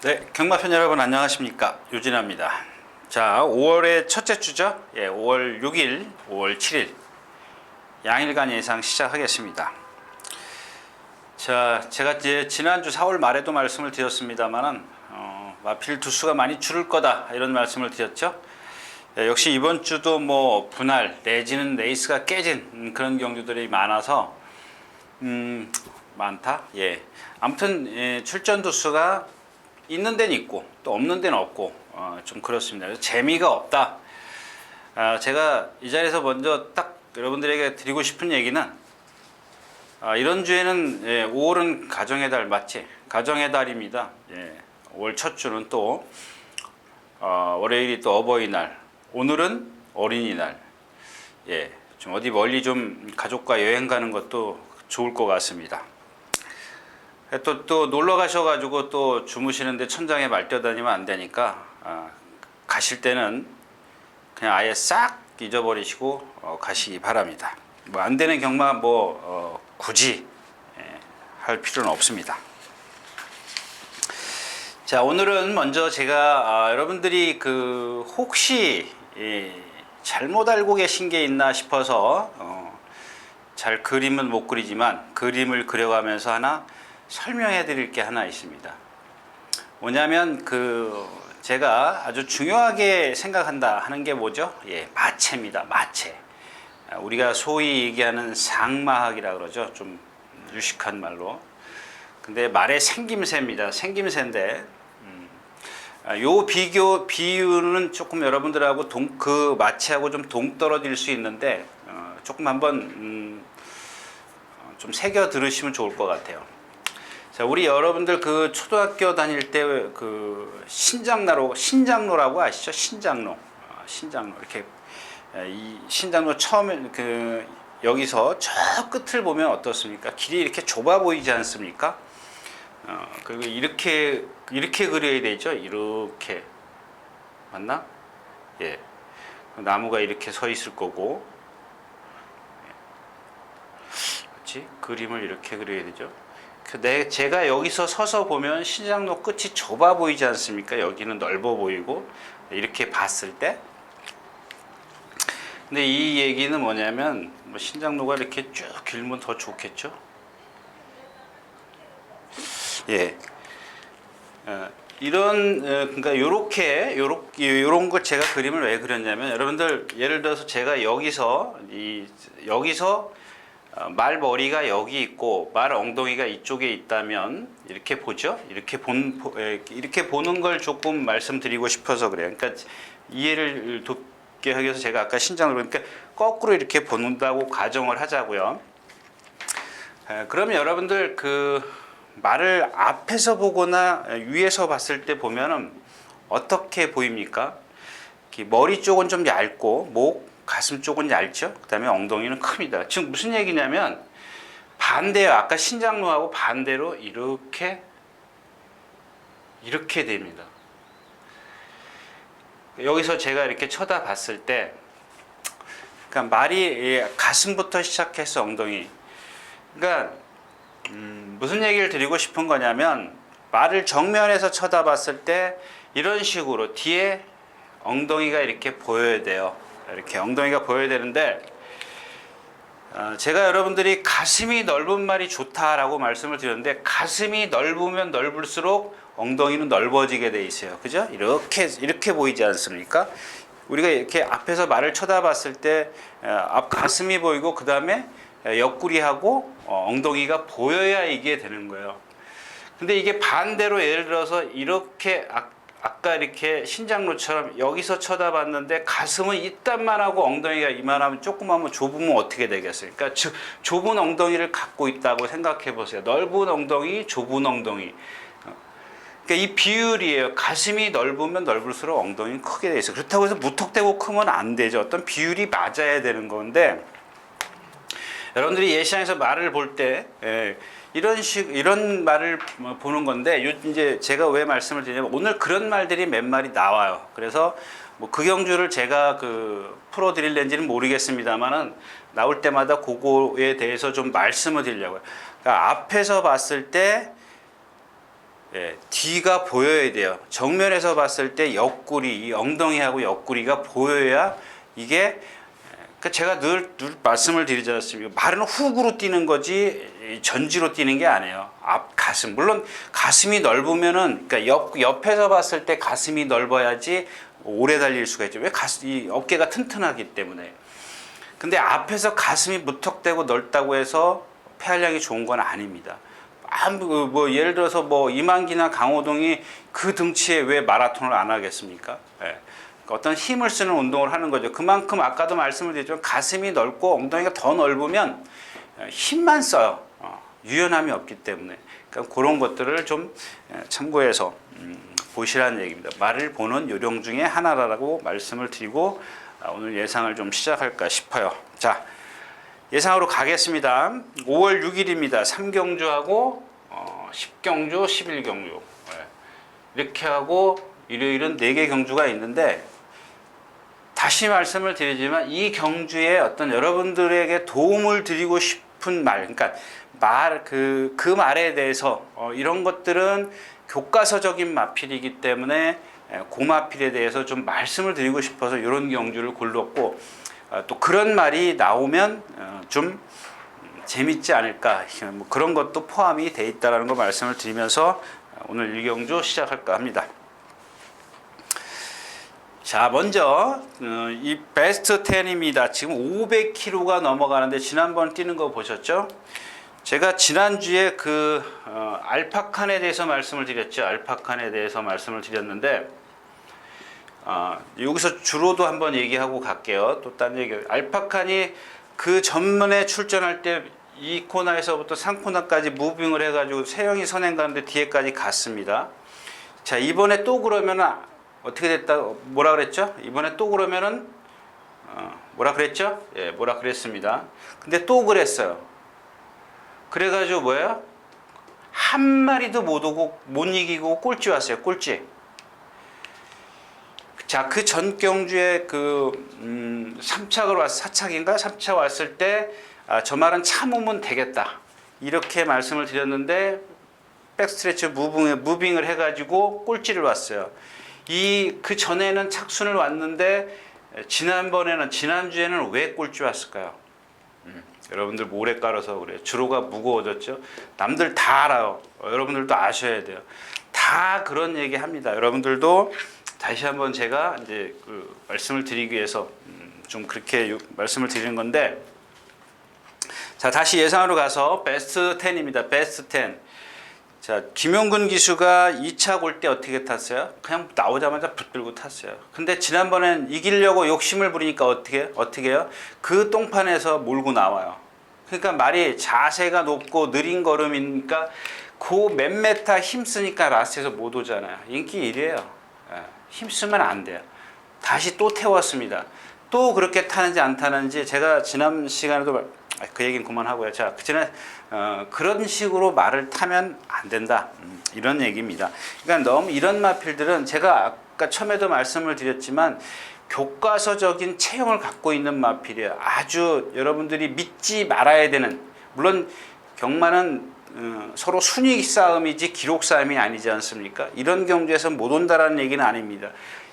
네, 경마편 여러분 안녕하십니까? 유진아입니다. 자, 5월의 첫째 주죠? 5월 6일, 5월 7일 양일간 예상 시작하겠습니다. 자, 제가 이제 지난주 4월 말에도 말씀을 드렸습니다만은 마필 두수가 많이 줄을 거다 이런 말씀을 드렸죠. 역시 이번 주도 뭐 분할 내지는 레이스가 깨진 그런 경주들이 많아서 많다. 아무튼 출전 두수가 있는 데는 있고 또 없는 데는 없고 좀 그렇습니다. 그래서 재미가 없다. 제가 이 자리에서 먼저 딱 여러분들에게 드리고 싶은 얘기는 이런 주에는 5월은 가정의 달 맞지? 가정의 달입니다. 5월 첫 주는 또 월요일이 또 어버이날, 오늘은 어린이날. 좀 어디 멀리 좀 가족과 여행 가는 것도 좋을 것 같습니다. 또 놀러 가셔가지고 또 주무시는데 천장에 말뛰어다니면 안 되니까 가실 때는 그냥 아예 싹 잊어버리시고 가시기 바랍니다. 뭐 안 되는 경마 굳이 할 필요는 없습니다. 자, 오늘은 먼저 제가 여러분들이 혹시 잘못 알고 계신 게 있나 싶어서 잘 그림은 못 그리지만 그림을 그려가면서 하나 설명해 드릴 게 하나 있습니다. 뭐냐면 제가 아주 중요하게 생각한다 하는 게 뭐죠? 마체입니다. 마체. 우리가 소위 얘기하는 상마학이라 그러죠. 좀 유식한 말로. 근데 말의 생김새입니다. 생김새인데 요 비유는 조금 여러분들하고 그 마체하고 좀 동떨어질 수 있는데 조금 한번 좀 새겨 들으시면 좋을 것 같아요. 자, 우리 여러분들 초등학교 다닐 때 신장로라고 아시죠? 신장로 이렇게 이 신장로 처음에 여기서 저 끝을 보면 어떻습니까? 길이 이렇게 좁아 보이지 않습니까? 그리고 이렇게 그려야 되죠. 이렇게 맞나? 나무가 이렇게 서 있을 거고, 그렇지? 그림을 이렇게 그려야 되죠. 제가 여기서 서서 보면 신장로 끝이 좁아 보이지 않습니까? 여기는 넓어 보이고 이렇게 봤을 때. 근데 이 얘기는 뭐냐면 신장로가 이렇게 쭉 길면 더 좋겠죠? 그러니까 요런 걸 제가 그림을 왜 그렸냐면 여러분들 예를 들어서 제가 여기서 말 머리가 여기 있고 말 엉덩이가 이쪽에 있다면 이렇게 보죠. 이렇게 보는 걸 조금 말씀드리고 싶어서 그래요. 그러니까 이해를 돕게 하기 위해서 제가 아까 신장을 그러니까 거꾸로 이렇게 본다고 가정을 하자고요. 그러면 여러분들 말을 앞에서 보거나 위에서 봤을 때 보면은 어떻게 보입니까? 머리 쪽은 좀 얇고 가슴 쪽은 얇죠. 그 다음에 엉덩이는 큽니다. 지금 무슨 얘기냐면 반대요. 아까 신장로하고 반대로 이렇게 됩니다. 여기서 제가 이렇게 쳐다봤을 때 그러니까 말이 가슴부터 시작해서 엉덩이. 그러니까 무슨 얘기를 드리고 싶은 거냐면 말을 정면에서 쳐다봤을 때 이런 식으로 뒤에 엉덩이가 이렇게 보여야 돼요. 이렇게 엉덩이가 보여야 되는데 제가 여러분들이 가슴이 넓은 말이 좋다라고 말씀을 드렸는데 가슴이 넓으면 넓을수록 엉덩이는 넓어지게 돼 있어요. 그죠? 이렇게 보이지 않습니까? 우리가 이렇게 앞에서 말을 쳐다봤을 때 앞 가슴이 보이고 그 다음에 옆구리하고 엉덩이가 보여야 이게 되는 거예요. 근데 이게 반대로 예를 들어서 이렇게 아까 이렇게 신장로처럼 여기서 쳐다봤는데 가슴은 이딴만 하고 엉덩이가 이만하면 조그마하면 좁으면 어떻게 되겠어요? 그러니까 좁은 엉덩이를 갖고 있다고 생각해 보세요. 넓은 엉덩이, 좁은 엉덩이. 그러니까 이 비율이에요. 가슴이 넓으면 넓을수록 엉덩이는 크게 돼 있어요. 그렇다고 해서 무턱대고 크면 안 되죠. 어떤 비율이 맞아야 되는 건데 여러분들이 예시장에서 말을 볼 때 이런 말을 보는 건데 이제 제가 왜 말씀을 드리냐면 오늘 그런 말들이 몇 마리 나와요. 그래서 그 경주를 제가 풀어드릴는지는 모르겠습니다만은 나올 때마다 그거에 대해서 좀 말씀을 드리려고요. 그러니까 앞에서 봤을 때 예, 뒤가 보여야 돼요. 정면에서 봤을 때 옆구리, 이 엉덩이하고 옆구리가 보여야 이게 그러니까 제가 늘 말씀을 드리지 않습니까? 말은 훅으로 뛰는 거지 전지로 뛰는 게 아니에요. 앞 가슴 물론 가슴이 넓으면은 그러니까 옆에서 봤을 때 가슴이 넓어야지 오래 달릴 수가 있죠. 왜 이 어깨가 튼튼하기 때문에. 근데 앞에서 가슴이 무턱대고 넓다고 해서 폐활량이 좋은 건 아닙니다. 뭐 예를 들어서 뭐 이만기나 강호동이 그 등치에 왜 마라톤을 안 하겠습니까? 예. 어떤 힘을 쓰는 운동을 하는 거죠. 그만큼 아까도 말씀을 드렸지만 가슴이 넓고 엉덩이가 더 넓으면 힘만 써요. 유연함이 없기 때문에. 그러니까 그런 것들을 좀 참고해서 보시라는 얘기입니다. 말을 보는 요령 중에 하나라고 말씀을 드리고 오늘 예상을 좀 시작할까 싶어요. 자, 예상으로 가겠습니다. 5월 6일입니다. 3경주하고 10경주, 11경주 이렇게 하고 일요일은 4개 경주가 있는데 다시 말씀을 드리지만 이 경주에 어떤 여러분들에게 도움을 드리고 싶은 말, 그러니까 그 말에 대해서 이런 것들은 교과서적인 마필이기 때문에 그 마필에 대해서 좀 말씀을 드리고 싶어서 이런 경주를 골랐고 또 그런 말이 나오면 좀 재밌지 않을까 뭐 그런 것도 포함이 돼 있다라는 거 말씀을 드리면서 오늘 1경주 시작할까 합니다. 자, 먼저 이 베스트 10입니다. 지금 500km가 넘어가는데 지난번 뛰는 거 보셨죠? 제가 지난주에 알파칸에 대해서 말씀을 드렸죠. 알파칸에 대해서 말씀을 드렸는데 여기서 주로도 한번 얘기하고 갈게요. 또 딴 얘기. 알파칸이 그 전문에 출전할 때 이 코너에서부터 3코너까지 무빙을 해가지고 세영이 선행 가는데 뒤에까지 갔습니다. 자, 이번에 또 그러면은 어떻게 됐다? 뭐라 그랬죠? 이번에 또 그러면은 뭐라 그랬죠? 예, 뭐라 그랬습니다. 근데 또 그랬어요. 그래가지고 뭐예요? 한 마리도 못 오고 못 이기고 꼴찌 왔어요. 꼴찌. 자, 그 전 경주에 3착으로 왔 4착인가? 3착 왔을 때 저 말은 참으면 되겠다. 이렇게 말씀을 드렸는데 백스트레치 무빙을 해가지고 꼴찌를 왔어요. 그 전에는 착순을 왔는데 지난주에는 왜 꼴찌 왔을까요? 여러분들 모래 깔아서 그래요. 주로가 무거워졌죠. 남들 다 알아요. 여러분들도 아셔야 돼요. 다 그런 얘기 합니다. 여러분들도 다시 한번 제가 이제 말씀을 드리기 위해서 좀 그렇게 말씀을 드리는 건데, 자, 다시 예상으로 가서 베스트 10입니다. 베스트 10. 자, 김용근 기수가 2차 골 때 어떻게 탔어요? 그냥 나오자마자 붙들고 탔어요. 근데 지난번엔 이기려고 욕심을 부리니까 어떻게 해요? 그 똥판에서 몰고 나와요. 그러니까 말이 자세가 높고 느린 걸음이니까 그 몇 메타 힘쓰니까 라스트에서 못 오잖아요. 인기 1위에요. 힘쓰면 안 돼요. 다시 또 태웠습니다. 또 그렇게 타는지 안 타는지 제가 지난 시간에도 그 얘기는 그만하고요. 자, 그런 식으로 말을 타면 안 된다. 이런 얘기입니다. 그러니까 너무 이런 마필들은 제가 아까 처음에도 말씀을 드렸지만 교과서적인 체형을 갖고 있는 마필이에요. 아주 여러분들이 믿지 말아야 되는, 물론 경마는 서로 순위 싸움이지 기록 싸움이 아니지 않습니까? 이런 경주에서 못 온다라는 얘기는 아닙니다.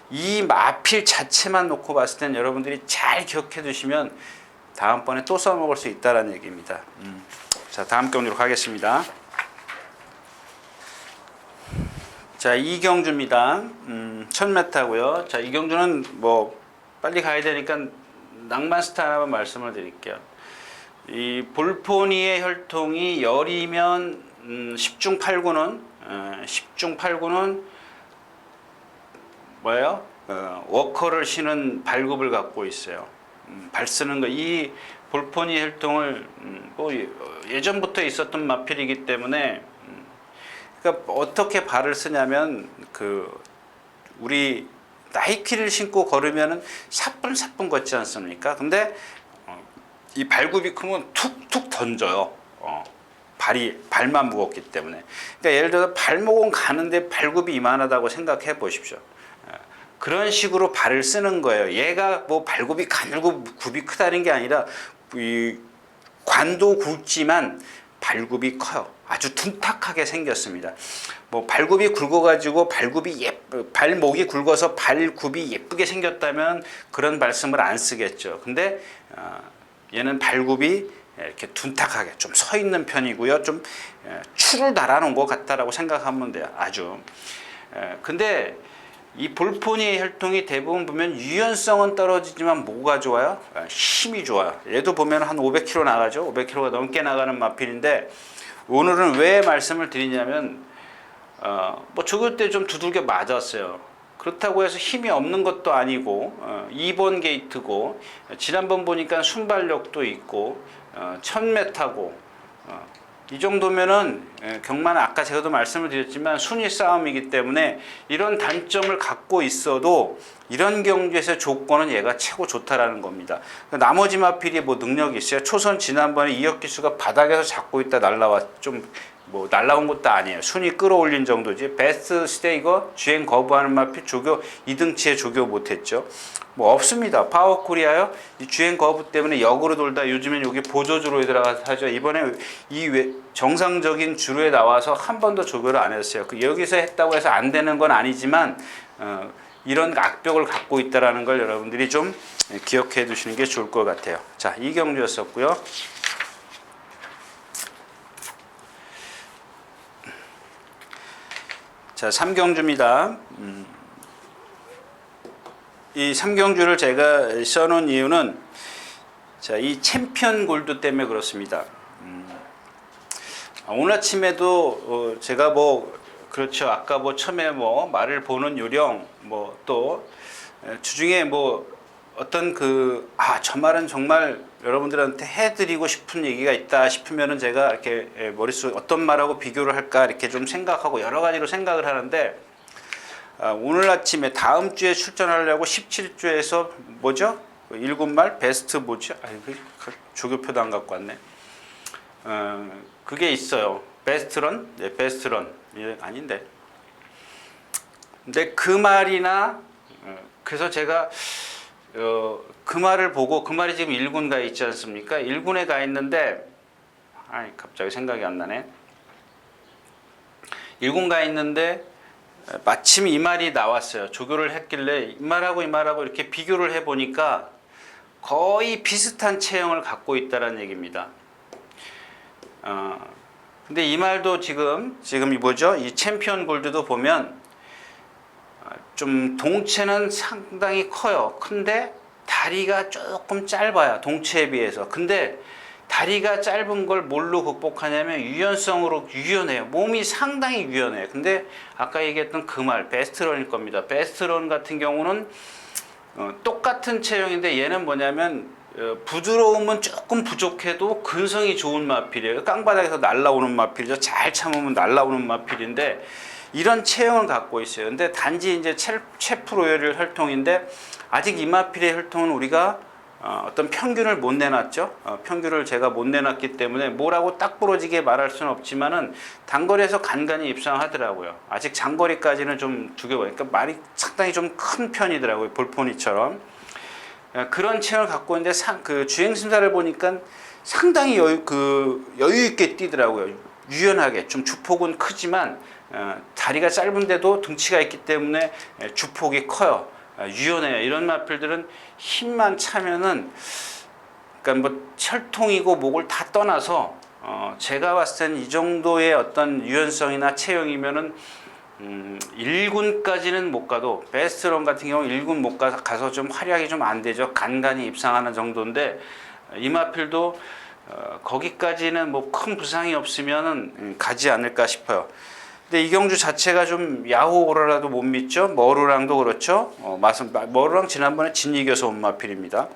이 마필 자체만 놓고 봤을 땐 여러분들이 잘 기억해 두시면 다음번에 또 써먹을 수 있다는 얘기입니다. 자, 다음 경주로 가겠습니다. 자, 이경주입니다. 1000m고요. 자, 이 경주는 뭐 빨리 가야 되니까 낭만 스타 하나만 말씀을 드릴게요. 이 볼포니의 혈통이 열이면 10중 8구는 뭐예요? 워커를 신은 발굽을 갖고 있어요. 발 쓰는 거, 이 볼포니 혈통을 뭐 예전부터 있었던 마필이기 때문에 그러니까 어떻게 발을 쓰냐면 우리 나이키를 신고 걸으면은 사뿐사뿐 걷지 않습니까? 근데 이 발굽이 크면 툭툭 던져요. 발만 무겁기 때문에. 그러니까 예를 들어서 발목은 가는데 발굽이 이만하다고 생각해 보십시오. 그런 식으로 발을 쓰는 거예요. 얘가 뭐 발굽이 가늘고 굽이 크다는 게 아니라 이 관도 굵지만 발굽이 커요. 아주 둔탁하게 생겼습니다. 뭐 발굽이 굵어가지고 발목이 굵어서 발굽이 예쁘게 생겼다면 그런 말씀을 안 쓰겠죠. 근데 얘는 발굽이 이렇게 둔탁하게 좀 서 있는 편이고요. 좀 추를 달아놓은 것 같다라고 생각하면 돼요. 아주. 근데 이 볼포니의 혈통이 대부분 보면 유연성은 떨어지지만 뭐가 좋아요? 힘이 좋아요. 얘도 보면 한 500kg 나가죠. 500kg가 넘게 나가는 마필인데 오늘은 왜 말씀을 드리냐면 뭐 조교 때 좀 두들겨 맞았어요. 그렇다고 해서 힘이 없는 것도 아니고 2번 게이트고 지난번 보니까 순발력도 있고 1000m고 이 정도면은 경마는 아까 제가도 말씀을 드렸지만 순위 싸움이기 때문에 이런 단점을 갖고 있어도 이런 경주에서 조건은 얘가 최고 좋다라는 겁니다. 나머지 마필이 뭐 능력이 있어요. 초선 지난번에 이혁기수가 바닥에서 잡고 있다 뭐 날라온 것도 아니에요. 순위 끌어올린 정도지. 베스트 시대 이거 주행 거부하는 마필 조교 2등치에 조교 못했죠. 뭐 없습니다. 파워코리아요. 이 주행 거부 때문에 역으로 돌다 요즘엔 여기 보조주로에 들어가서 하죠. 이번에 정상적인 주로에 나와서 한 번도 조교를 안 했어요. 여기서 했다고 해서 안 되는 건 아니지만 이런 악벽을 갖고 있다라는 걸 여러분들이 좀 기억해 두시는 게 좋을 것 같아요. 자, 이 경주였었고요. 자, 3경주입니다. 이 3경주를 제가 써놓은 이유는 자, 이 챔피언 골드 때문에 그렇습니다. 오늘 아침에도 제가 뭐 그렇죠. 아까 뭐 처음에 뭐 말을 보는 요령 뭐 또 주중에 뭐 어떤 저 말은 정말 여러분들한테 해드리고 싶은 얘기가 있다 싶으면은 제가 이렇게 머릿속에 어떤 말하고 비교를 할까 이렇게 좀 생각하고 여러 가지로 생각을 하는데 오늘 아침에 다음 주에 출전하려고 17주에서 뭐죠? 7말 베스트 뭐지? 조교표도 안 갖고 왔네. 그게 있어요. 베스트런? 네, 베스트런. 아닌데. 근데 그 말이나 그래서 제가 그 말을 보고 그 말이 지금 1군 가 있지 않습니까? 1군에 가 있는데 갑자기 생각이 안 나네. 1군 가 있는데 마침 이 말이 나왔어요. 조교를 했길래 이 말하고 이렇게 비교를 해보니까 거의 비슷한 체형을 갖고 있다는 얘기입니다. 근데 이 말도 지금 이 뭐죠? 이 챔피언 골드도 보면 좀 동체는 상당히 커요. 근데 다리가 조금 짧아요. 동체에 비해서. 근데 다리가 짧은 걸 뭘로 극복하냐면 유연성으로 유연해요. 몸이 상당히 유연해요. 근데 아까 얘기했던 그 말 베스트런일 겁니다. 베스트런 같은 경우는 똑같은 체형인데 얘는 뭐냐면 부드러움은 조금 부족해도 근성이 좋은 마필이에요. 깡바닥에서 날라오는 마필이죠. 잘 참으면 날라오는 마필인데 이런 체형을 갖고 있어요. 근데 단지 이제 체프 로열의 혈통인데 아직 이 마필의 혈통은 우리가 어떤 평균을 못 내놨죠. 평균을 제가 못 내놨기 때문에 뭐라고 딱 부러지게 말할 수는 없지만은 단거리에서 간간히 입상하더라고요. 아직 장거리까지는 좀 그러니까 말이 상당히 좀 큰 편이더라고요. 볼포니처럼. 그런 체형을 갖고 있는데 그 주행 심사를 보니까 상당히 여유 있게 뛰더라고요. 유연하게 좀 주폭은 크지만 다리가 짧은데도 등치가 있기 때문에 주폭이 커요. 유연해요. 이런 마필들은 힘만 차면은 그러니까 뭐 혈통이고 목을 다 떠나서 제가 봤을 때는 이 정도의 어떤 유연성이나 체형이면은 1군까지는 못 가도 베스트런 같은 경우 1군 못 가서 좀 활약이 좀 안 되죠. 간간히 입상하는 정도인데 이 마필도 거기까지는 뭐 큰 부상이 없으면은 가지 않을까 싶어요. 근데 이 경주 자체가 좀 야호 오라라도 못 믿죠. 머루랑도 그렇죠. 머루랑 지난번에 이겨서 온 마필입니다.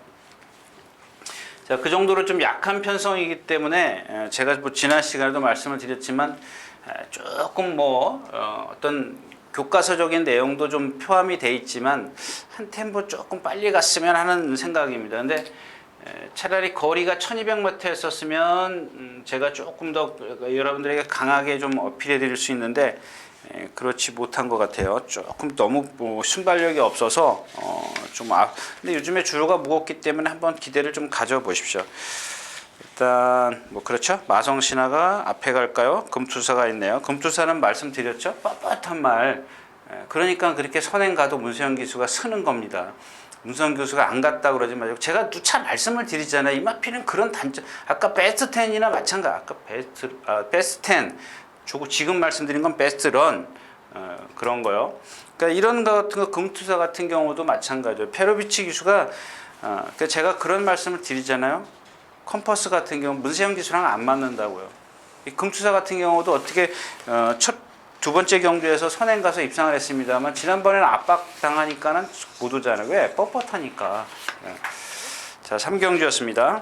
자, 그 정도로 좀 약한 편성이기 때문에 제가 뭐 지난 시간에도 말씀을 드렸지만 조금 어떤 교과서적인 내용도 좀 포함이 돼 있지만 한 템포 조금 빨리 갔으면 하는 생각입니다. 근데 차라리 거리가 1200m였었으면 제가 조금 더 여러분들에게 강하게 좀 어필해 드릴 수 있는데 그렇지 못한 것 같아요. 조금 너무 순발력이 없어서 근데 요즘에 주로가 무겁기 때문에 한번 기대를 좀 가져 보십시오. 일단 뭐 그렇죠. 마성 신화가 앞에 갈까요? 금투사가 있네요. 금투사는 말씀드렸죠. 뻣뻣한 말. 그러니까 그렇게 선행 가도 문세영 기수가 쓰는 겁니다. 문세영 교수가 안 갔다 그러지 말고 제가 누차 말씀을 드리잖아요. 이마피는 그런 단점. 아까 베스트 10이나 마찬가지. 아까 베스트 10 주고 지금 말씀드린 건 베스트 런 그런 거요. 그러니까 이런 거 같은 거 금투사 같은 경우도 마찬가지예요. 페로비치 기수가 그러니까 제가 그런 말씀을 드리잖아요. 컴퍼스 같은 경우 문세영 기수랑 안 맞는다고요. 이 금투사 같은 경우도 어떻게 두 번째 경주에서 선행 가서 입상을 했습니다만 지난번에는 압박 당하니까는 못 오잖아요. 왜? 뻣뻣하니까. 자, 3경주였습니다.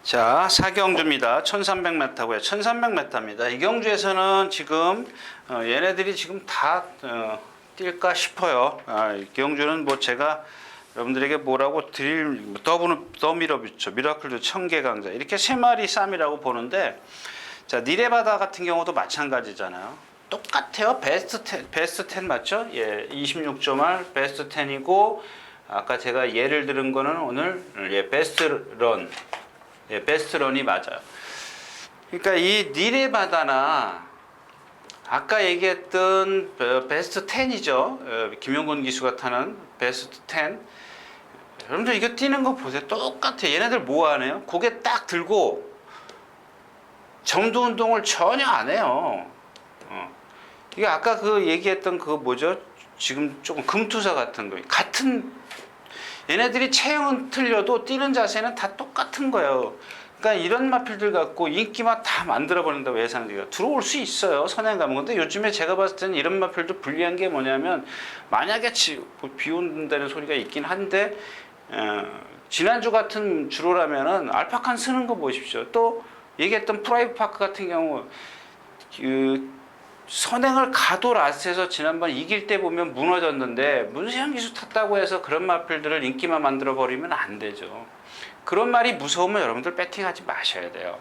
자, 4경주입니다. 1300m고요. 1300m입니다. 이 경주에서는 지금 얘네들이 지금 다 뛸까 싶어요. 이 경주는 뭐 제가 여러분들에게 뭐라고 드릴 더 밀어붙여 미라클도 청계 강자 이렇게 세 마리 쌈이라고 보는데 자 니레바다 같은 경우도 마찬가지잖아요. 똑같아요. 베스트 10 맞죠? 예, 26.8 베스트 10이고 아까 제가 예를 들은 거는 오늘 베스트 런 베스트 런이 맞아요. 그러니까 이 니레바다나 아까 얘기했던 베스트 10이죠. 김용곤 기수가 타는 베스트 10. 여러분들 이거 뛰는 거 보세요. 똑같아. 얘네들 뭐 하네요? 고개 딱 들고 점도 운동을 전혀 안 해요. 이게 아까 그 얘기했던 그 뭐죠? 지금 조금 금투사 같은 거. 같은 얘네들이 체형은 틀려도 뛰는 자세는 다 똑같은 거예요. 그러니까 이런 마필들 갖고 인기만 다 만들어 버린다고 예상되가 들어올 수 있어요. 선행 가면. 근데 요즘에 제가 봤을 때는 이런 마필도 불리한 게 뭐냐면 만약에 비 온다는 소리가 있긴 한데 지난주 같은 주로라면은 알파칸 쓰는 거 보십시오. 또 얘기했던 프라이브 파크 같은 경우 선행을 가도 라스트에서 지난번 이길 때 보면 무너졌는데 문세영 기수 탔다고 해서 그런 마필들을 인기만 만들어 버리면 안 되죠. 그런 말이 무서우면 여러분들 배팅하지 마셔야 돼요.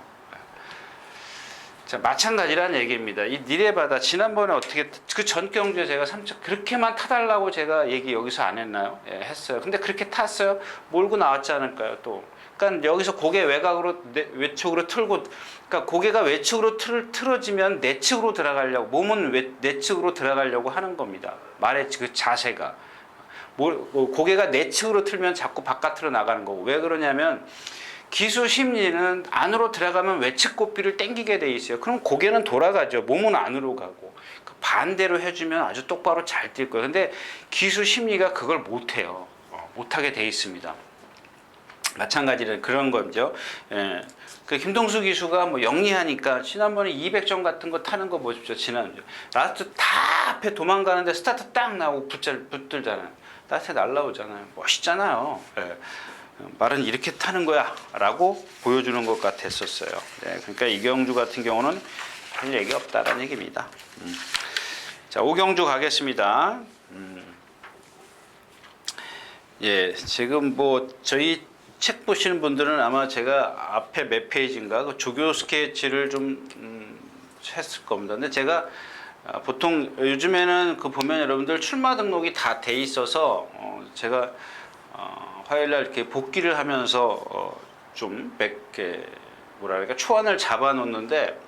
자, 마찬가지라는 얘기입니다. 이 니레바다 지난번에 어떻게 그 전 경주에 제가 3차 그렇게만 타달라고 제가 얘기 여기서 안 했나요? 예, 했어요. 근데 그렇게 탔어요. 몰고 나왔지 않을까요? 또. 그러니까 여기서 고개 외곽으로 외측으로 틀고 그러니까 고개가 외측으로 틀어지면 내측으로 들어가려고 몸은 내측으로 들어가려고 하는 겁니다. 말의 그 자세가 고개가 내측으로 틀면 자꾸 바깥으로 나가는 거고 왜 그러냐면 기수 심리는 안으로 들어가면 외측 고삐를 당기게 돼 있어요. 그럼 고개는 돌아가죠. 몸은 안으로 가고 반대로 해주면 아주 똑바로 잘 뛸 거예요. 근데 기수 심리가 그걸 못해요. 못하게 돼 있습니다. 마찬가지로 그런 거죠. 예. 그 김동수 기수가 뭐 영리하니까 지난번에 200점 같은 거 타는 거 보십시오. 지난주 라스트 다 앞에 도망가는데 스타트 딱 나오고 붙들잖아요. 라스트에 날라오잖아요. 멋있잖아요. 예. 말은 이렇게 타는 거야 라고 보여주는 것 같았었어요. 네, 그러니까 이경주 같은 경우는 할 얘기 없다라는 얘기입니다. 자, 5경주 가겠습니다. 예, 지금 뭐 저희 책 보시는 분들은 아마 제가 앞에 몇 페이지인가 그 조교 스케치를 좀 했을 겁니다. 근데 제가 보통 요즘에는 그 보면 여러분들 출마 등록이 다 돼 있어서 제가 화요일날 이렇게 복귀를 하면서 좀 몇 개 뭐랄까 초안을 잡아 놓는데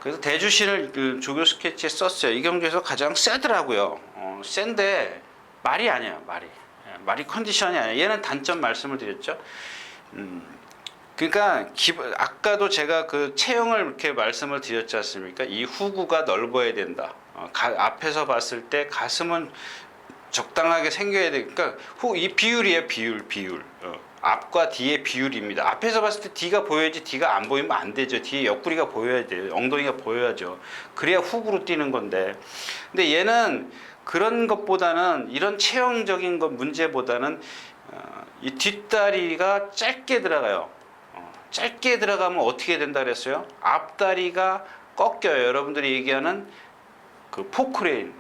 그래서 대주신을 그 조교 스케치에 썼어요. 이 경주에서 가장 세더라고요. 센데 말이 아니에요. 말이 컨디션이 아니에요. 얘는 단점 말씀을 드렸죠. 그러니까 아까도 제가 그 체형을 이렇게 말씀을 드렸지 않습니까? 이 후구가 넓어야 된다. 앞에서 봤을 때 가슴은 적당하게 생겨야 돼. 그러니까 이 비율이에요. 비율. 앞과 뒤의 비율입니다. 앞에서 봤을 때 뒤가 보여야지 뒤가 안 보이면 안 되죠. 뒤에 옆구리가 보여야 돼요. 엉덩이가 보여야죠. 그래야 훅으로 뛰는 건데. 근데 얘는 그런 것보다는 이런 체형적인 것 문제보다는 이 뒷다리가 짧게 들어가요. 짧게 들어가면 어떻게 된다 그랬어요? 앞다리가 꺾여요. 여러분들이 얘기하는 그 포크레인.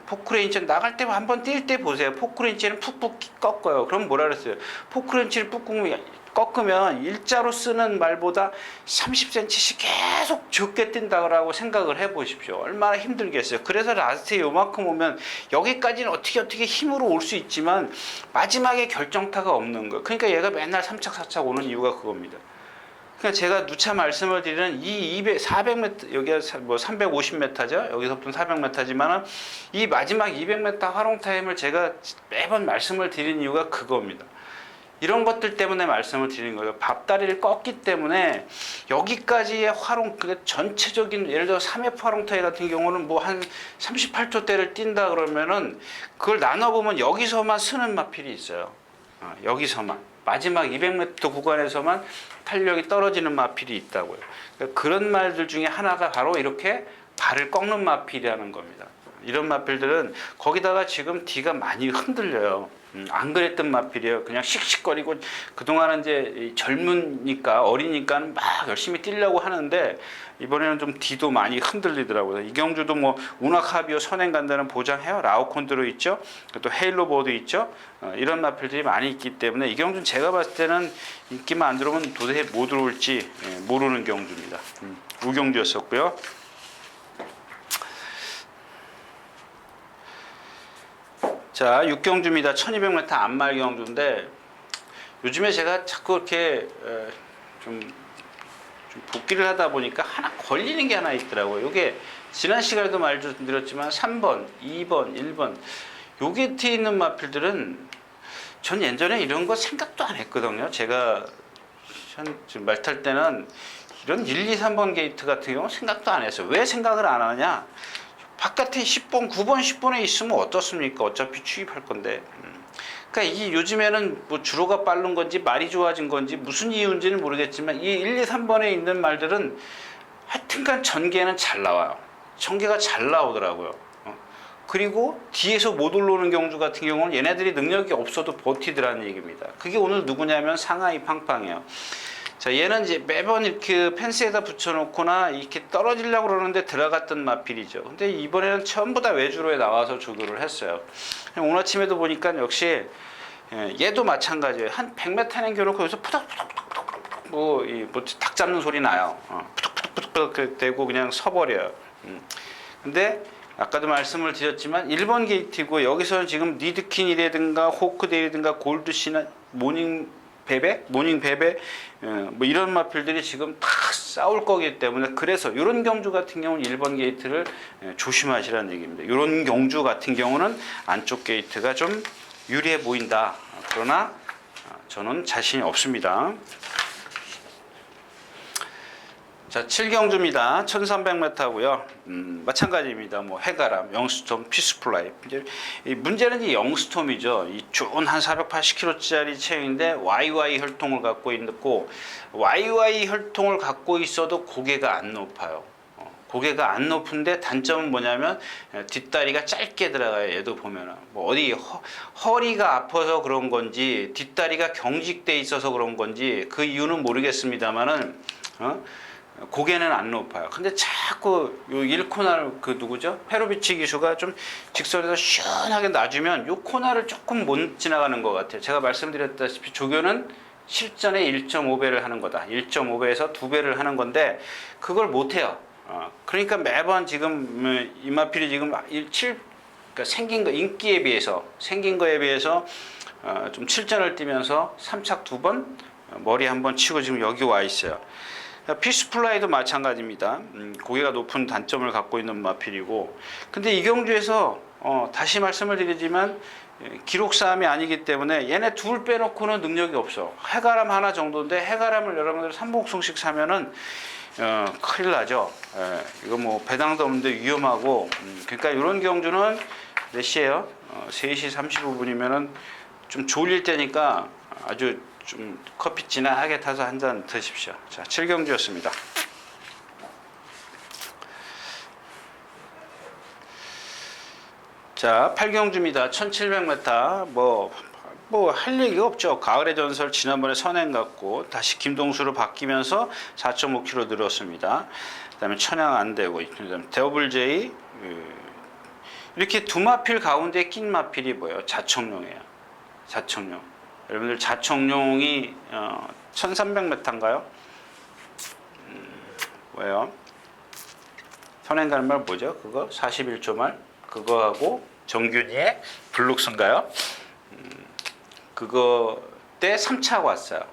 포크레인치 나갈 때 한번 뛸 때 보세요. 포크레인치는 푹푹 꺾어요. 그럼 뭐라 그랬어요? 포크레인치를 꾹 꺾으면 꺾으면 일자로 쓰는 말보다 30cm씩 계속 적게 뛴다고 생각을 해보십시오. 얼마나 힘들겠어요. 그래서 라스트에 요만큼 오면 여기까지는 어떻게 힘으로 올 수 있지만 마지막에 결정타가 없는 거예요. 그러니까 얘가 맨날 3착 4착 오는 이유가 그겁니다. 그러니까 제가 누차 말씀을 드리는 이 400m, 여기가 뭐 350m죠. 여기서부터 400m지만은 이 마지막 200m 활용 타임을 제가 매번 말씀을 드리는 이유가 그겁니다. 이런 것들 때문에 말씀을 드리는 거예요. 밥다리를 꺾기 때문에 여기까지의 활용, 그 전체적인 예를 들어 3F 활용 타임 같은 경우는 뭐 한 38초대를 뛴다 그러면은 그걸 나눠보면 여기서만 쓰는 마필이 있어요. 여기서만. 마지막 200m 구간에서만 탄력이 떨어지는 마필이 있다고요. 그러니까 그런 말들 중에 하나가 바로 이렇게 발을 꺾는 마필이라는 겁니다. 이런 마필들은 거기다가 지금 뒤가 많이 흔들려요. 안 그랬던 마필이에요. 그냥 씩씩거리고 그동안은 이제 젊으니까 어리니까 막 열심히 뛰려고 하는데 이번에는 좀 뒤도 많이 흔들리더라고요. 이경주도 뭐 운하카비오 선행 간다는 보장해요. 라오콘 들어있죠. 또 헤일로보드 있죠. 이런 마필들이 많이 있기 때문에 이경주는 제가 봤을 때는 인기만 안 들어오면 도대체 뭐 들어올지 모르는 경주입니다. 우경주였었고요. 자, 6경주입니다. 1200m 안말 경주인데 요즘에 제가 자꾸 이렇게 좀 복귀를 하다 보니까 하나 걸리는 게 하나 있더라고요. 이게 지난 시간에도 말씀드렸지만 3번, 2번, 1번 요 게이트에 있는 마필들은 전 예전에 이런 거 생각도 안 했거든요. 제가 말 탈 때는 이런 1, 2, 3번 게이트 같은 경우는 생각도 안 했어요. 왜 생각을 안 하냐? 바깥에 10번, 9번, 10번에 있으면 어떻습니까? 어차피 추입할 건데. 그러니까 이 요즘에는 뭐 주로가 빠른 건지 말이 좋아진 건지 무슨 이유인지는 모르겠지만 이 1, 2, 3번에 있는 말들은 하여튼간 전개는 잘 나와요. 전개가 잘 나오더라고요. 그리고 뒤에서 못 올라오는 경주 같은 경우는 얘네들이 능력이 없어도 버티더라는 얘기입니다. 그게 오늘 누구냐면 상하이 팡팡이에요. 자, 얘는 이제 매번 이렇게 펜스에다 붙여놓거나 이렇게 떨어지려고 그러는데 들어갔던 마필이죠. 근데 이번에는 전부 다 외주로에 나와서 조교를 했어요. 오늘 아침에도 보니까 역시 얘도 마찬가지예요. 한 100m는 겨놓고 여기서 푸덕푸덕푸덕 뭐 닭 잡는 소리 나요. 푸덕푸덕푸덕 되고 그냥 서버려요. 근데 아까도 말씀을 드렸지만 1번 게이트고 여기서는 지금 니드킨이라든가 호크데이라든가 골드시나 모닝 베베 뭐 이런 마필들이 지금 다 싸울 거기 때문에 그래서 이런 경주 같은 경우는 1번 게이트를 조심하시라는 얘기입니다. 이런 경주 같은 경우는 안쪽 게이트가 좀 유리해 보인다. 그러나 저는 자신이 없습니다. 자, 7경주입니다. 1300m고요. 마찬가지입니다. 뭐 해가람, 영스톰, 피스플라이. 이제 이 문제는 이 영스톰이죠. 이 준 한 480kg짜리 체형인데 YY 혈통을 갖고 있고 YY 혈통을 갖고 있어도 고개가 안 높아요. 고개가 안 높은데 단점은 뭐냐면 뒷다리가 짧게 들어가요. 얘도 보면은 뭐 어디 허리가 아파서 그런 건지 뒷다리가 경직돼 있어서 그런 건지 그 이유는 모르겠습니다만은 고개는 안 높아요. 근데 자꾸 요 1코너를 그 누구죠? 페로비치 기수가 좀 직선에서 시원하게 놔주면 요 코너를 조금 못 지나가는 것 같아요. 제가 말씀드렸다시피 조교는 실전에 1.5배를 하는 거다. 1.5배에서 2배를 하는 건데 그걸 못 해요. 그러니까 매번 지금 이마필이 지금 그러니까 생긴 거 인기에 비해서 생긴 거에 비해서 좀 7전을 뛰면서 3착 2번 머리 한번 치고 지금 여기 와 있어요. 피스플라이도 마찬가지입니다. 고개가 높은 단점을 갖고 있는 마필이고 근데 이 경주에서 다시 말씀을 드리지만 기록 싸움이 아니기 때문에 얘네 둘 빼놓고는 능력이 없어. 해가람 하나 정도인데 해가람을 여러분들 3복승씩 사면은 큰일 나죠. 이거 뭐 배당도 없는데 위험하고 그러니까 이런 경주는 몇 시에요? 3시 35분이면은 좀 졸릴 때니까 아주 좀 커피 진하게 타서 한 잔 드십시오. 자, 7경주였습니다. 자, 8경주입니다. 1700m 뭐 할 얘기가 없죠. 가을의 전설 지난번에 선행 갔고 다시 김동수로 바뀌면서 4.5km 늘었습니다. 그다음에 천양 안 되고 그다음에 더블 J 이렇게 두 마필 가운데 낀 마필이 뭐예요? 자청룡이에요. 자청룡. 여러분들 자청룡이 1300m인가요? 왜요? 선행 가는 말 뭐죠? 그거 41조 말 그거하고 정균이의 블룩스인가요? 그거 때 3차가 왔어요.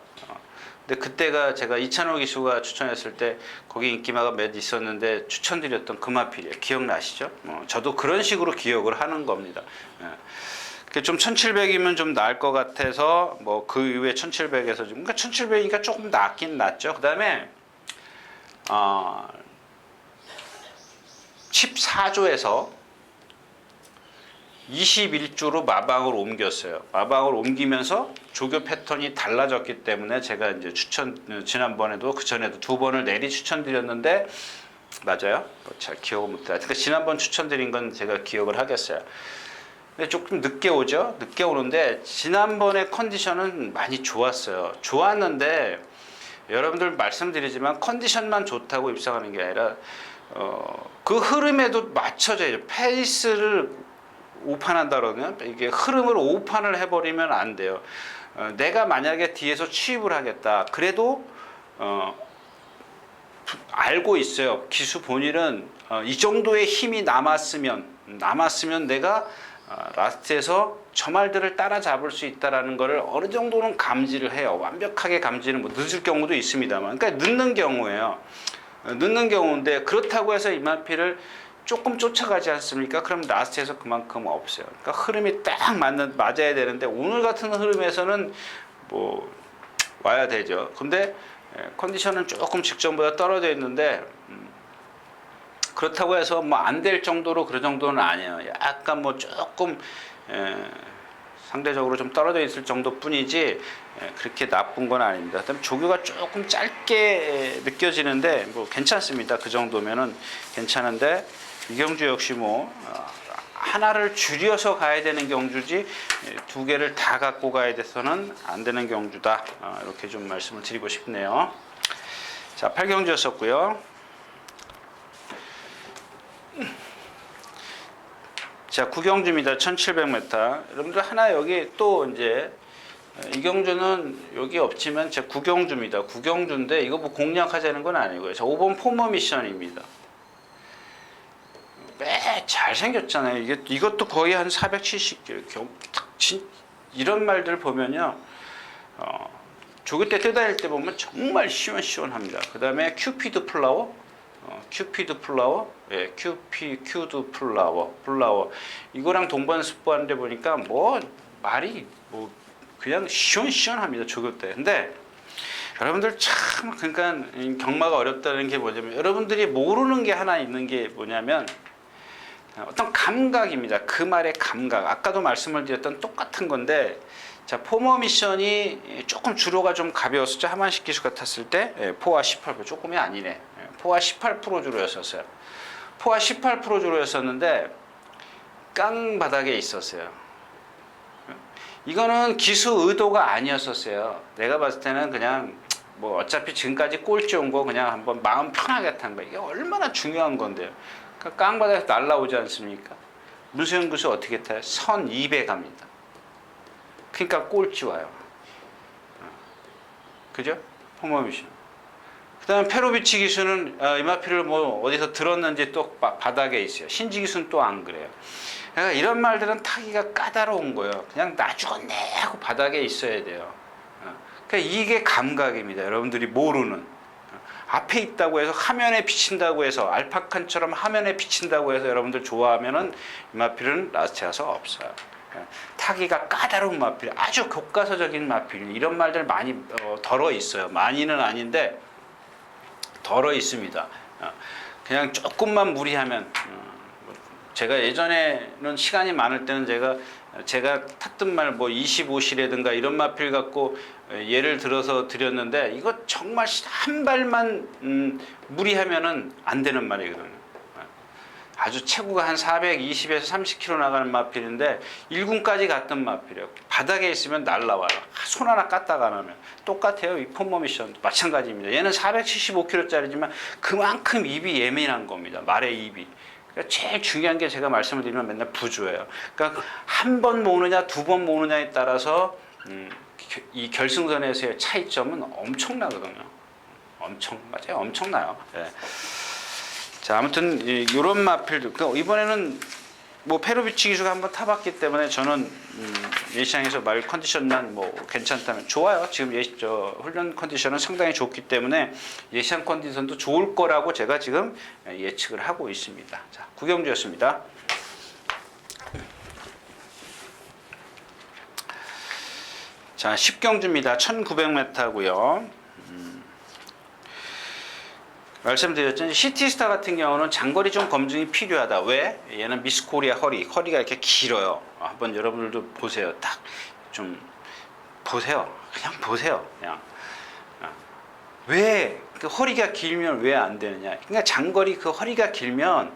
근데 그때가 제가 이찬호 기수가 추천했을 때 거기 인기마가 몇 있었는데 추천드렸던 그 마필이에요. 기억나시죠? 저도 그런 식으로 기억을 하는 겁니다. 좀 1700이면 좀 나을 것 같아서 뭐 그 이후에 1700에서 좀 그러니까 1700이니까 조금 낫긴 낫죠. 그다음에 14조에서 21조로 마방을 옮겼어요. 마방을 옮기면서 조교 패턴이 달라졌기 때문에 제가 이제 지난번에도 그 전에도 2번을 내리 추천드렸는데 맞아요? 잘 기억을 못해요. 그러니까 지난번 추천드린 건 제가 기억을 하겠어요. 근데 조금 늦게 오죠? 늦게 오는데 지난번에 컨디션은 많이 좋았어요. 좋았는데 여러분들 말씀드리지만 컨디션만 좋다고 입상하는 게 아니라 그 흐름에도 맞춰져야죠. 페이스를 오판한다 그러면 이게 흐름을 오판을 해버리면 안 돼요. 내가 만약에 뒤에서 취입을 하겠다. 그래도 알고 있어요. 기수 본인은 이 정도의 힘이 남았으면 내가 라스트에서 저 말들을 따라잡을 수 있다라는 것을 어느 정도는 감지를 해요. 완벽하게 감지는 뭐 늦을 경우도 있습니다만, 그러니까 늦는 경우예요. 늦는 경우인데 그렇다고 해서 이마피를 조금 쫓아가지 않습니까? 그럼 라스트에서 그만큼 없어요. 그러니까 흐름이 딱 맞아야 되는데 오늘 같은 흐름에서는 뭐 와야 되죠. 근데 컨디션은 조금 직전보다 떨어져 있는데 그렇다고 해서 뭐 안 될 정도로 그런 정도는 아니에요. 약간 뭐 조금 상대적으로 좀 떨어져 있을 정도뿐이지 그렇게 나쁜 건 아닙니다. 그다음에 조교가 조금 짧게 느껴지는데 뭐 괜찮습니다. 그 정도면은 괜찮은데 이 경주 역시 뭐 하나를 줄여서 가야 되는 경주지 2개를 다 갖고 가야 돼서는 안 되는 경주다. 이렇게 좀 말씀을 드리고 싶네요. 자, 8경주였었고요. 자, 9경주입니다. 1700m. 여러분들 하나 여기 또 이제 이 경주는 여기 없지만 제 9경주입니다. 9경주인데 이거 뭐 공략하자는 건 아니고요. 자, 5번 포머 미션입니다. 매 잘생겼잖아요. 이것도 거의 한 470kg. 이런 말들 보면요. 조교 때 뜯어낼 때 보면 정말 시원시원합니다. 그 다음에 큐피드 플라워. 큐피드 플라워. 예, 큐드 플라워. 이거랑 동반습부하는데 보니까 뭐 말이 뭐 그냥 시원시원합니다. 조교 때. 근데 여러분들 참 그러니까 경마가 어렵다는 게 뭐냐면 여러분들이 모르는 게 하나 있는 게 뭐냐면 어떤 감각입니다. 그 말의 감각. 아까도 말씀을 드렸던 똑같은 건데 자, 포머 미션이 조금 주로가 좀 가벼웠었죠. 하만식 기수 같았을 때 포화 18% 조금이 아니네. 포화 18% 주로였었어요. 포화 18% 주로였었는데 깡 바닥에 있었어요. 이거는 기수 의도가 아니었었어요. 내가 봤을 때는 그냥 뭐 어차피 지금까지 꼴찌 온 거 그냥 한번 마음 편하게 탄 거. 이게 얼마나 중요한 건데요. 그러니까 깡바닥에서 날라오지 않습니까? 문수영 기수 어떻게 타요? 선 2배 갑니다. 그러니까 꼴찌 와요. 그죠? 포머 미션. 그 다음에 페로비치 기수는 이마피를 뭐 어디서 들었는지 또 바닥에 있어요. 신지 기수는 또 안 그래요. 그러니까 이런 말들은 타기가 까다로운 거예요. 그냥 나 죽었네 하고 바닥에 있어야 돼요. 그러니까 이게 감각입니다. 여러분들이 모르는. 앞에 있다고 해서 화면에 비친다고 해서 알파칸처럼 화면에 비친다고 해서 여러분들 좋아하면은 이마필은 라스트에 가서 없어요. 타기가 까다로운 마필, 아주 교과서적인 마필 이런 말들 많이 덜어 있어요. 많이는 아닌데 덜어 있습니다. 그냥 조금만 무리하면 제가 예전에는 시간이 많을 때는 제가 탔던 말 뭐 25시라든가 이런 마필 갖고 예를 들어서 드렸는데 이거 정말 한 발만 무리하면은 안 되는 말이거든요. 아주 최고가 한 420에서 30km 나가는 마필인데 1군까지 갔던 마필이에요. 바닥에 있으면 날라와요. 손 하나 깠다가 안 하면 똑같아요. 이 포머 미션 마찬가지입니다. 얘는 475km짜리지만 그만큼 입이 예민한 겁니다. 말의 입이. 그러니까 제일 중요한 게 제가 말씀을 드리면 맨날 부조예요. 그러니까 한 번 모으느냐 두 번 모으느냐에 따라서 이 결승선에서의 차이점은 엄청나거든요. 맞아요. 엄청나요. 예. 자, 아무튼 이런 마필도 그러니까 이번에는 뭐 페로비치 기수가 한번 타봤기 때문에 저는 예시장에서 말 컨디션만 뭐 괜찮다면 좋아요. 지금 훈련 컨디션은 상당히 좋기 때문에 예시장 컨디션도 좋을 거라고 제가 지금 예측을 하고 있습니다. 자, 구경주였습니다. 자, 10경주입니다. 1900m고요. 말씀드렸죠. 시티스타 같은 경우는 장거리 좀 검증이 필요하다. 왜? 얘는 미스 코리아 허리가 이렇게 길어요. 한번 여러분들도 보세요. 딱 좀 보세요. 그냥 보세요. 그냥 왜 그 허리가 길면 왜 안 되느냐? 그러니까 장거리 그 허리가 길면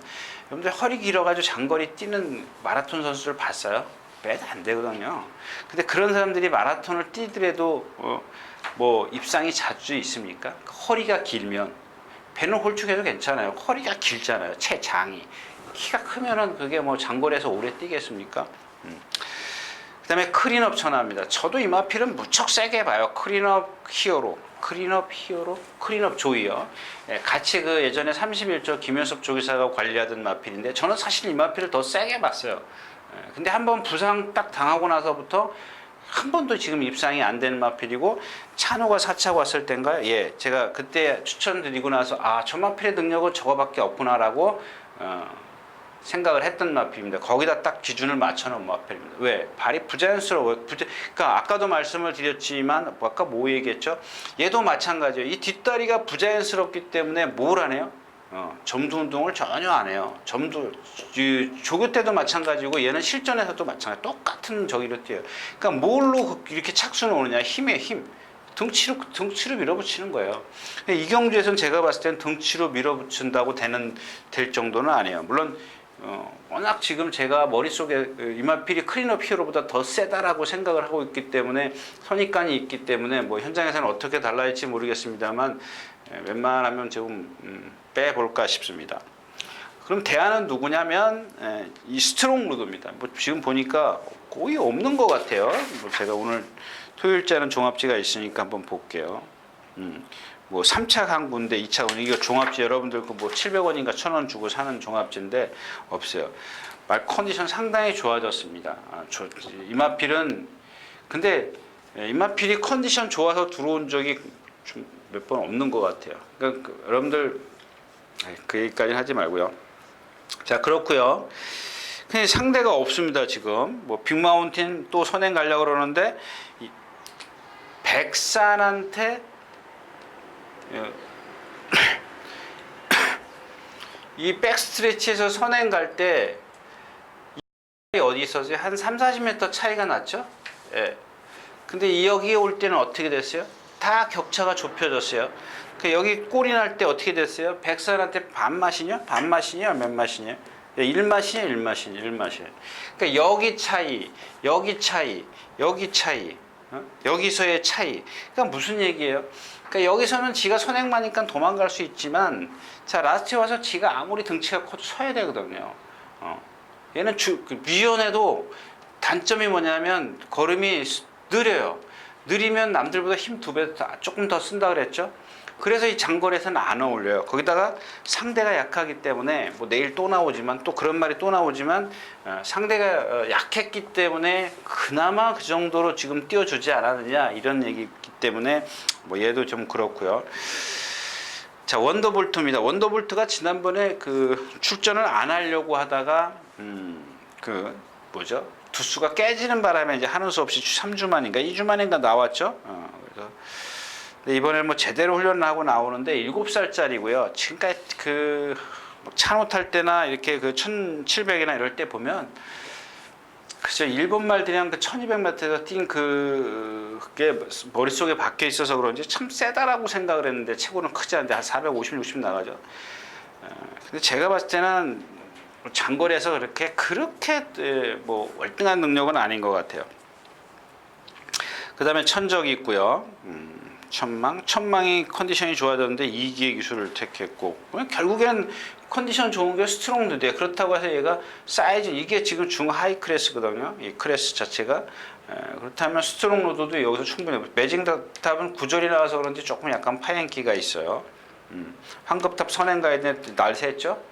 여러분들 허리 길어가지고 장거리 뛰는 마라톤 선수를 봤어요? 매도 안 되거든요. 근데 그런 사람들이 마라톤을 뛰더라도 뭐 입상이 자주 있습니까? 허리가 길면 배는 홀쭉해도 괜찮아요. 허리가 길잖아요. 체장이. 키가 크면은 그게 뭐 장거리에서 오래 뛰겠습니까? 그다음에 클린업 전화입니다. 저도 이마필은 무척 세게 봐요. 클린업 조이요. 예, 같이 그 예전에 31조 김현석 조기사가 관리하던 마필인데 저는 사실 이마필을 더 세게 봤어요. 예, 근데 한번 부상 딱 당하고 나서부터 한 번도 지금 입상이 안 되는 마필이고 찬호가 4차 왔을 땐가요? 예, 제가 그때 추천드리고 나서 저 마필의 능력은 저거밖에 없구나라고 생각을 했던 마필입니다. 거기다 딱 기준을 맞춰놓은 마필입니다. 왜? 발이 부자연스러워요. 그러니까 아까도 말씀을 드렸지만 아까 뭐 얘기했죠? 얘도 마찬가지예요. 이 뒷다리가 부자연스럽기 때문에 뭘 하네요? 점두 운동을 전혀 안 해요. 조교 때도 마찬가지고 얘는 실전에서도 마찬가지. 똑같은 저기로 뛰어요. 그러니까 뭘로 이렇게 착수는 오느냐? 힘에 힘. 등치로 밀어붙이는 거예요. 이 경주에서는 제가 봤을 때는 등치로 밀어붙인다고 될 정도는 아니에요. 물론 워낙 지금 제가 머릿속에 이마필이 클린업 히어로보다 더 세다라고 생각을 하고 있기 때문에 선입관이 있기 때문에 뭐 현장에서는 어떻게 달라질지 모르겠습니다만 웬만하면 좀 빼볼까 싶습니다. 그럼 대안은 누구냐면 이 스트롱 루드입니다. 뭐 지금 보니까 거의 없는 것 같아요. 뭐 제가 오늘 토요일자는 종합지가 있으니까 한번 볼게요. 뭐 3차 항구인데 2차 운 이거 종합지 여러분들 그 뭐 700원인가 1000원 주고 사는 종합지인데 없어요. 말 컨디션 상당히 좋아졌습니다. 이마필은 근데 이마필이 컨디션 좋아서 들어온 적이 좀 몇 번 없는 것 같아요. 그러니까 여러분들 그 얘기까지는 하지 말고요. 자, 그렇고요. 근데 상대가 없습니다. 지금 뭐 빅마운틴 또 선행 가려고 그러는데 백산한테 이 백스트레치에서 선행 갈 때 어디 있었어요? 한 3-40m 차이가 났죠? 예. 근데 여기에 올 때는 어떻게 됐어요? 다 격차가 좁혀졌어요. 그 여기 골이 날 때 어떻게 됐어요? 백산한테 반 맛이냐? 몇 맛이냐? 1맛이냐? 1맛이냐? 그러니까 여기 차이, 여기 차이, 여기서의 차이. 그러니까 무슨 얘기예요? 그러니까 여기서는 지가 선행마니까 도망갈 수 있지만, 자, 라스트에 와서 지가 아무리 등치가 커도 서야 되거든요. 얘는 유연해도 단점이 뭐냐면 걸음이 느려요. 느리면 남들보다 힘 2배 조금 더 쓴다 그랬죠? 그래서 이 장거리에서는 안 어울려요. 거기다가 상대가 약하기 때문에 뭐 내일 또 나오지만 또 그런 말이 또 나오지만 상대가 약했기 때문에 그나마 그 정도로 지금 띄워주지 않았느냐 이런 얘기이기 때문에 뭐 얘도 좀 그렇고요. 자, 원더볼트입니다. 원더볼트가 지난번에 그 출전을 안 하려고 하다가 두수가 깨지는 바람에 이제 하는 수 없이 3주 만인가 2주 만인가 나왔죠. 그래서 이번에 뭐 제대로 훈련을 하고 나오는데 7살짜리고요. 지금까지 그 찬호 탈 때나 이렇게 그 1700이나 이럴 때 보면 그죠, 일본 말들이랑 그 1200m에서 뛴 그게 머릿속에 박혀 있어서 그런지 참 세다라고 생각을 했는데 체구는 크지 않은데 한 450, 60 나가죠. 근데 제가 봤을 때는 장거리에서 그렇게 뭐 월등한 능력은 아닌 것 같아요. 그 다음에 천적이 있고요. 천망이 컨디션이 좋아졌는데 2기의 기술을 택했고 결국엔 컨디션 좋은 게 스트롱드인데 그렇다고 해서 얘가 사이즈 이게 지금 중하이 클래스거든요. 이 클래스 자체가 그렇다면 스트롱 로드도 여기서 충분히 매직탑은 구절이 나와서 그런지 조금 약간 파행기가 있어요. 황급탑 선행가에 대해 날새했죠.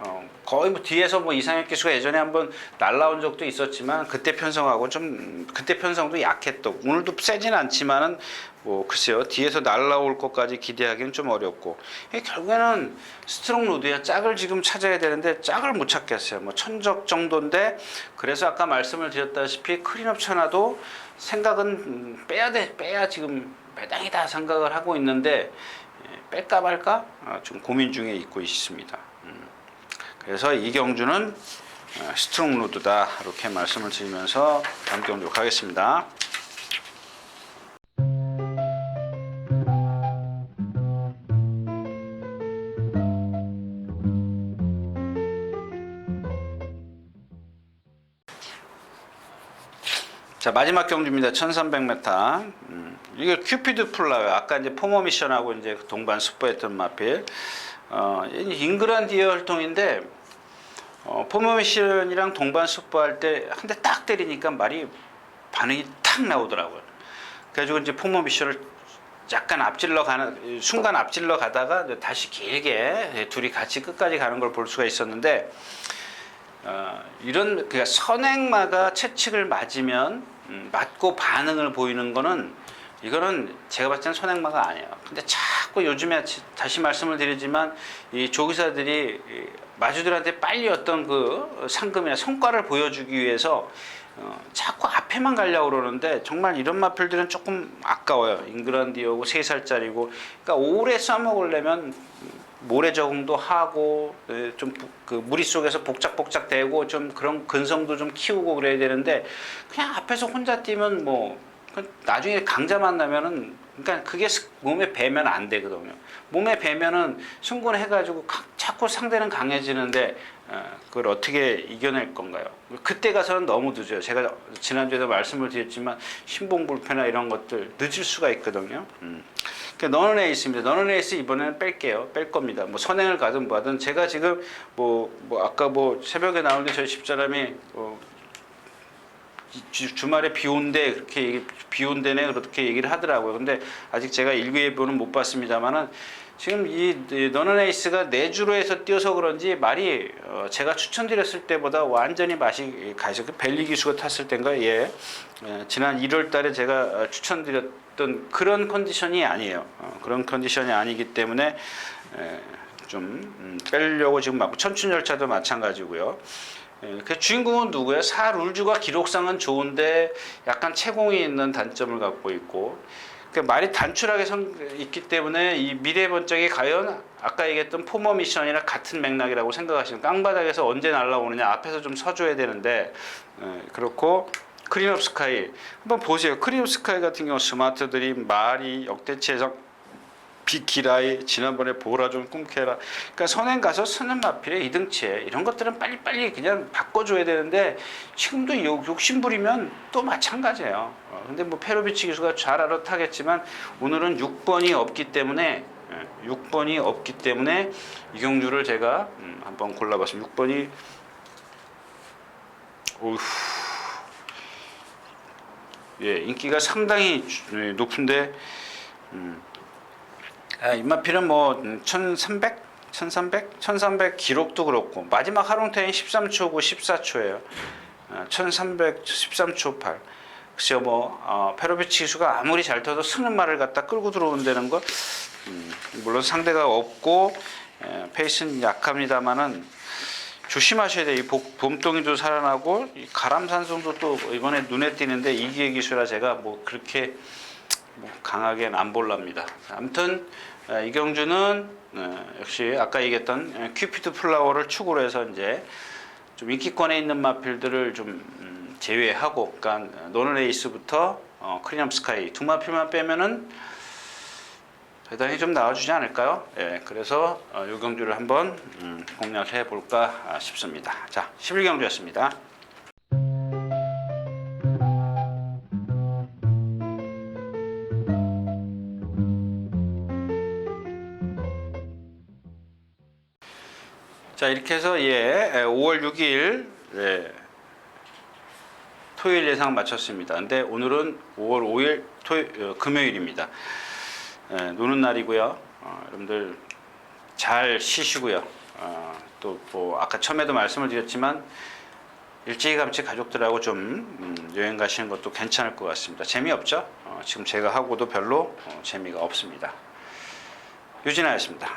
거의 뭐 뒤에서 뭐 이상혁 기수가 예전에 한번 날라온 적도 있었지만 그때 편성하고 좀 그때 편성도 약했고 오늘도 세진 않지만은 뭐 글쎄요 뒤에서 날라올 것까지 기대하기는 좀 어렵고 결국에는 스트롱 로드야 짝을 지금 찾아야 되는데 짝을 못 찾겠어요. 뭐 천적 정도인데 그래서 아까 말씀을 드렸다시피 크린업 천하도 생각은 빼야 지금 배당이다 생각을 하고 있는데 뺄까 말까 좀 고민 중에 있고 있습니다. 그래서 이 경주는 스트롱 로드다 이렇게 말씀을 드리면서 다음 경주 가겠습니다. 자 마지막 경주입니다. 1300m. 이게 큐피드 플라워요. 아까 이제 포머 미션하고 이제 동반 스포했던 마필. 잉그란디어 활동인데 포머 미션이랑 동반 스포할 때 한 대 딱 때리니까 말이 반응이 탁 나오더라고요. 그래가지고 이제 포머 미션을 약간 앞질러 가는 순간 앞질러 가다가 다시 길게 둘이 같이 끝까지 가는 걸 볼 수가 있었는데 이런 그러니까 선행마가 채찍을 맞으면 맞고 반응을 보이는 거는 이거는 제가 봤을 때는 선행마가 아니에요. 근데 자꾸 요즘에 다시 말씀을 드리지만 이 조기사들이 마주들한테 빨리 어떤 그 상금이나 성과를 보여주기 위해서 자꾸 앞에만 가려고 그러는데 정말 이런 마필들은 조금 아까워요. 잉글랜드하고 3살짜리고 그러니까 오래 써먹으려면 모래 적응도 하고 좀 그 무리 속에서 복작복작 되고 좀 그런 근성도 좀 키우고 그래야 되는데 그냥 앞에서 혼자 뛰면 뭐 나중에 강자 만나면은 그러니까 그게 몸에 배면 안 되거든요. 몸에 배면은 승군해가지고 자꾸 상대는 강해지는데 그걸 어떻게 이겨낼 건가요? 그때 가서는 너무 늦어요. 제가 지난주에도 말씀을 드렸지만 신봉불패나 이런 것들 늦을 수가 있거든요. 그러니까 너는 에이스입니다. 너는 에이스 이번에는 뺄게요. 뺄 겁니다. 뭐 선행을 가든 뭐하든 제가 지금 뭐 아까 뭐 새벽에 나오는데 저희 집사람이 주말에 비 온대 그렇게 비 온대네 그렇게 얘기를 하더라고요. 근데 아직 제가 일기예보는 못 봤습니다만은 지금 이 너는 에이스가 내주로 해서 뛰어서 그런지 말이 제가 추천드렸을 때보다 완전히 맛이 가서 그 벨리 기수가 탔을 때인가 지난 1월달에 제가 추천드렸던 그런 컨디션이 아니에요. 그런 컨디션이 아니기 때문에 좀 빼려고 지금 막 천춘열차도 마찬가지고요. 그 주인공은 누구예요? 사룰주가 기록상은 좋은데 약간 채공이 있는 단점을 갖고 있고 말이 단출하게 있기 때문에 이 미래 번쩍이 과연 아까 얘기했던 포머 미션이랑 같은 맥락이라고 생각하시는 깡바닥에서 언제 날라오느냐 앞에서 좀 서줘야 되는데 그렇고 크린업 스카이 한번 보세요. 크린업 스카이 같은 경우 스마트들이 말이 역대치에서 비키라이 지난번에 보라좀 꿈캐라 그러니까 선행 가서 쓰는 마필에 이등치에 이런 것들은 빨리빨리 그냥 바꿔줘야 되는데 지금도 욕심부리면 또 마찬가지예요. 근데 뭐 페로비치 기수가 잘 알아 타겠지만 오늘은 6번이 없기 때문에 이 경주를 제가 한번 골라봤습니다. 6번이 인기가 상당히 높은데 임마필은 뭐 1300 기록도 그렇고 마지막 하롱타임 13초고 14초예요. 1300 13초 8. 글쎄요 뭐 페로비치 기수가 아무리 잘 타도 쓰는 말을 갖다 끌고 들어온다는 거 물론 상대가 없고 페이스는 약합니다만은 조심하셔야 돼요. 이 봄동이도 살아나고 이 가람산성도 또 이번에 눈에 띄는데 이기의 기수라 제가 뭐 그렇게 강하게는 안 볼랍니다. 아무튼 이 경주는 역시 아까 얘기했던 큐피드 플라워를 축으로 해서 이제 좀 인기권에 있는 마필들을 좀 제외하고, 그러니까 노는 에이스부터 크리넘 스카이 두 마필만 빼면은 대단히 좀 나와주지 않을까요? 예, 그래서 이 경주를 한번 공략해 볼까 싶습니다. 자, 11경주였습니다. 자, 이렇게 해서 5월 6일 토요일 예상 마쳤습니다. 근데 오늘은 5월 5일 금요일입니다. 노는 날이고요. 여러분들 잘 쉬시고요. 또 뭐 아까 처음에도 말씀을 드렸지만 일찌감치 가족들하고 좀 여행 가시는 것도 괜찮을 것 같습니다. 재미없죠? 지금 제가 하고도 별로 재미가 없습니다. 유진아였습니다.